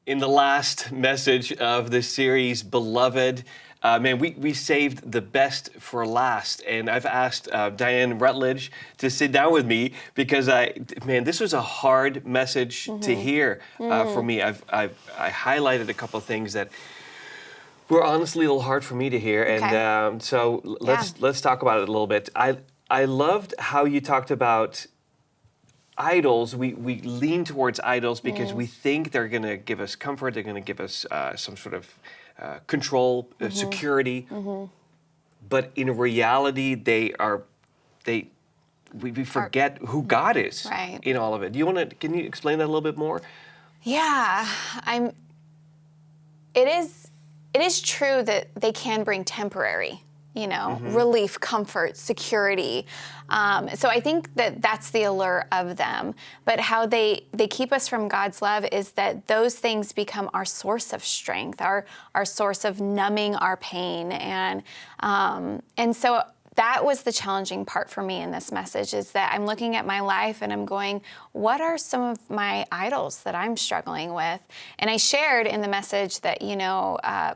in the last message of the series, Beloved. Man, we saved the best for last, and I've asked Diane Rutledge to sit down with me because this was a hard message to hear for me. I highlighted a couple of things that were honestly a little hard for me to hear, and so let's talk about it a little bit. I loved how you talked about idols. We lean towards idols because we think they're going to give us comfort. They're going to give us some sort of control, security. But in reality, we forget who God is in all of it. Can you explain that a little bit more? Yeah, it is true that they can bring temporary, relief, comfort, security. So I think that that's the allure of them. But how they keep us from God's love is that those things become our source of strength, our source of numbing our pain. And so that was the challenging part for me in this message, is that I'm looking at my life and I'm going, what are some of my idols that I'm struggling with? And I shared in the message that,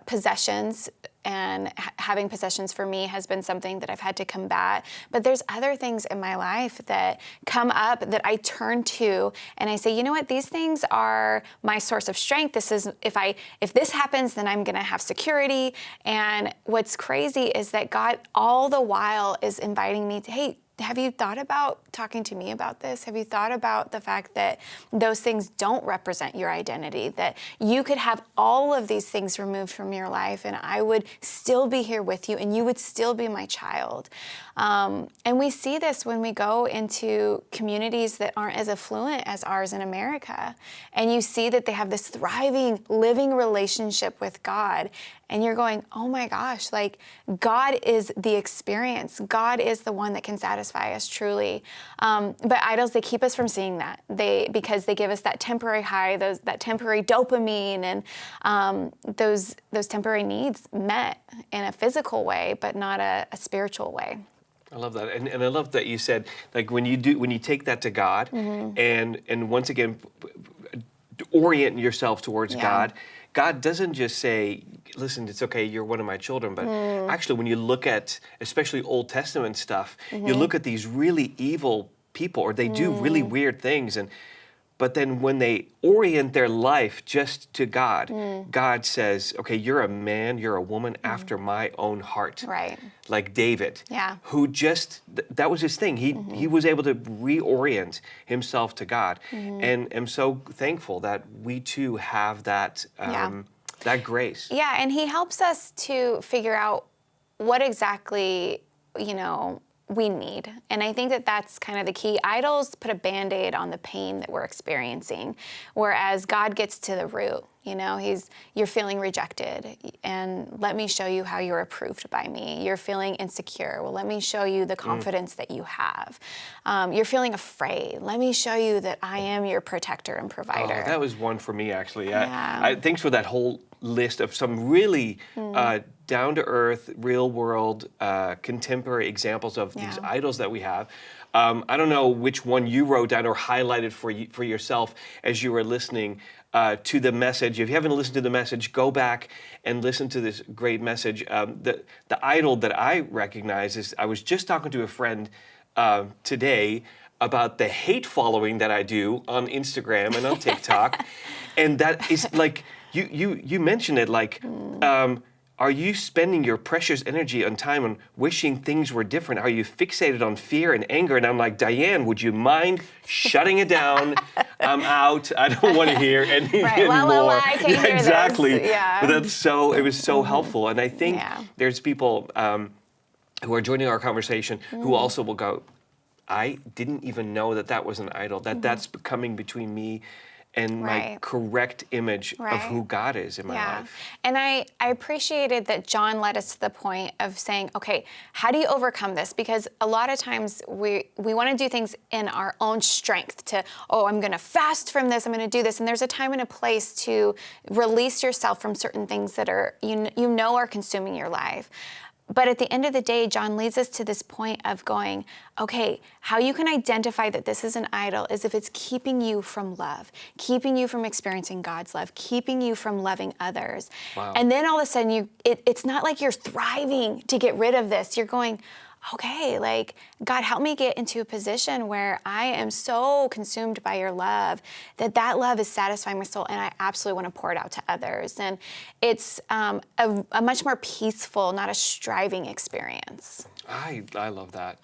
possessions and having possessions for me has been something that I've had to combat. But there's other things in my life that come up that I turn to and I say, you know what, these things are my source of strength. This is, if this happens, then I'm gonna have security. And what's crazy is that God all the while is inviting me to, hey, have you thought about talking to me about this? Have you thought about the fact that those things don't represent your identity, that you could have all of these things removed from your life and I would still be here with you and you would still be my child? And we see this when we go into communities that aren't as affluent as ours in America. And you see that they have this thriving, living relationship with God. And you're going, oh my gosh, like God is the experience. God is the one that can satisfy us truly. But idols, they keep us from seeing that. Because they give us that temporary high, that temporary dopamine, and those temporary needs met in a physical way, but not a spiritual way. I love that, and I love that you said, like, when you take that to God, and once again orient yourself towards God. God doesn't just say, listen, it's okay, you're one of my children, but actually when you look at, especially Old Testament stuff, you look at these really evil people, or they do really weird things, but then when they orient their life just to God, God says, okay, you're a man, you're a woman after my own heart. Right. Like David, who that was his thing. He was able to reorient himself to God. And I'm so thankful that we too have that, that grace. Yeah, and he helps us to figure out what exactly, we need. And I think that that's kind of the key. Idols put a Band-Aid on the pain that we're experiencing, whereas God gets to the root. You're feeling rejected, and let me show you how you're approved by me. You're feeling insecure. Well, let me show you the confidence that you have. You're feeling afraid. Let me show you that I am your protector and provider. Oh, that was one for me, actually. Thanks for that whole list of some really down-to-earth, real-world, contemporary examples of these idols that we have. I don't know which one you wrote down or highlighted for yourself as you were listening to the message. If you haven't listened to the message, go back and listen to this great message. The idol that I recognize is, I was just talking to a friend today about the hate following that I do on Instagram and on TikTok. And that is like, you mentioned it, like, are you spending your precious energy and time on wishing things were different? Are you fixated on fear and anger? And I'm like, Diane, would you mind shutting it down? I'm out. I don't want to hear anything anymore. I can't hear exactly. This. Yeah. But it was so helpful. And I think there's people who are joining our conversation who also will go, I didn't even know that was an idol, that's coming between me and my correct image of who God is in my life. And I appreciated that John led us to the point of saying, okay, how do you overcome this? Because a lot of times we want to do things in our own strength I'm going to fast from this, I'm going to do this. And there's a time and a place to release yourself from certain things that are, are consuming your life. But at the end of the day, John leads us to this point of going, okay, how you can identify that this is an idol is if it's keeping you from love, keeping you from experiencing God's love, keeping you from loving others. Wow. And then all of a sudden, it's not like you're thriving to get rid of this. You're going, okay, like, God, help me get into a position where I am so consumed by your love that love is satisfying my soul, and I absolutely want to pour it out to others. And it's a much more peaceful, not a striving experience. I love that.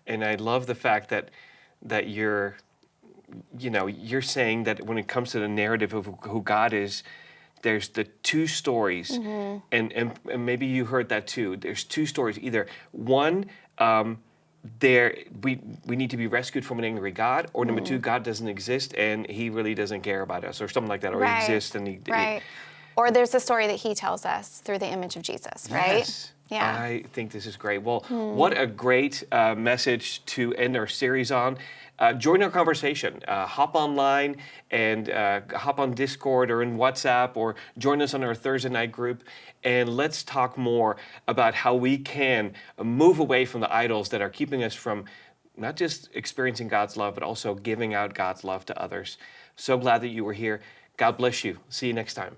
And I love the fact that you're saying that when it comes to the narrative of who God is, there's the two stories, and maybe you heard that too. There's two stories. Either one, we need to be rescued from an angry God, or number two, God doesn't exist and He really doesn't care about us, or something like that, or He exists and He. Right. Or there's the story that He tells us through the image of Jesus, right? Yes. Yeah. I think this is great. Well, what a great message to end our series on. Join our conversation. Hop online and hop on Discord or in WhatsApp, or join us on our Thursday night group, and let's talk more about how we can move away from the idols that are keeping us from not just experiencing God's love, but also giving out God's love to others. So glad that you were here. God bless you. See you next time.